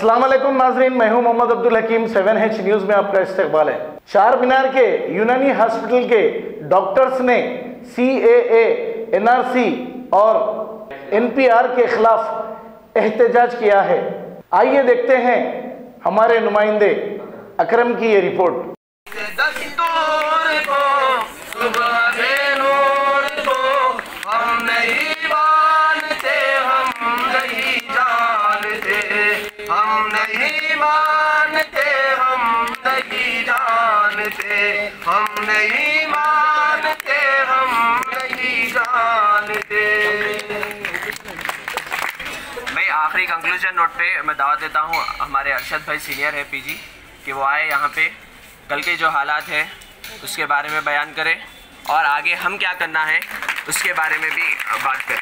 अस्सलाम वालेकुम नाजरीन, मैं हूं मोहम्मद अब्दुल हकीम। 7H न्यूज में आपका इस्तकबाल है। चार मीनार के यूनानी हॉस्पिटल के डॉक्टर्स ने CAA, NRC और NPR के खिलाफ एहतजाज किया है। आइए देखते हैं हमारे नुमाइंदे अकरम की ये रिपोर्ट। मैं आखिरी कंक्लूजन नोट पे मैं दावत देता हूँ हमारे अरशद भाई सीनियर है PG कि वो आए यहाँ पे, कल के जो हालात है उसके बारे में बयान करें और आगे हम क्या करना है उसके बारे में भी बात करें।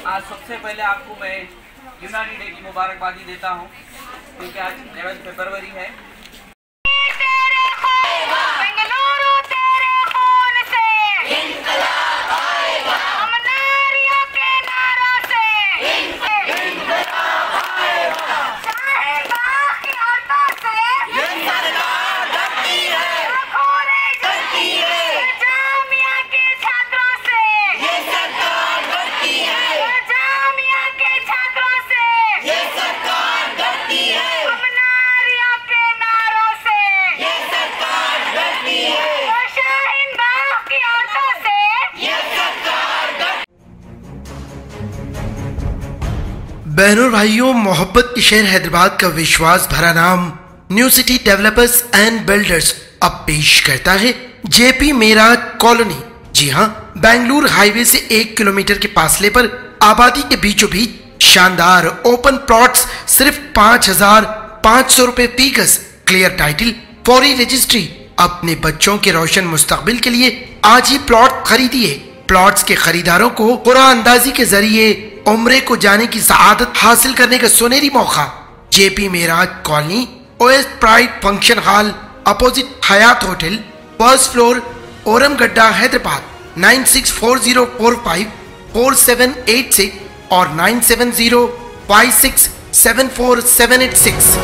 आज सबसे पहले आपको मैं यूनानी डे की मुबारकबादी देता हूँ क्योंकि आज 11 फरवरी है। बहनों भाइयों, मोहब्बत के शहर हैदराबाद का विश्वास भरा नाम new city developers and builders अब पेश करता है JP मेराज कॉलोनी। जी हाँ, बेंगलुरु हाईवे से 1 किलोमीटर के फासले पर आबादी के बीचों बीच शानदार ओपन प्लॉट्स सिर्फ 5,500 रुपए फी गज, क्लियर टाइटल, फौरी रजिस्ट्री। अपने बच्चों के रोशन मुस्तकबिल के लिए आज ही प्लॉट खरीदिए। प्लॉट्स के खरीदारों को कुरान अंदाजी के जरिए उम्रे को जाने की सआदत हासिल करने का सुनहरी मौका। JP Meraj colony, OS pride function hall, opposite Hyatt hotel, first floor, Oramgadda, Hyderabad. 9640454786 और 9705674786।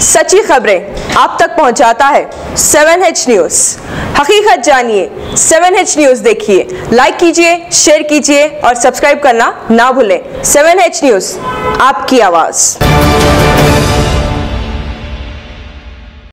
सच्ची खबरें आप तक पहुंचाता है 7H न्यूज। हकीकत जानिए, 7H न्यूज देखिए, लाइक कीजिए, शेयर कीजिए और सब्सक्राइब करना ना भूलें। 7H न्यूज, आपकी आवाज।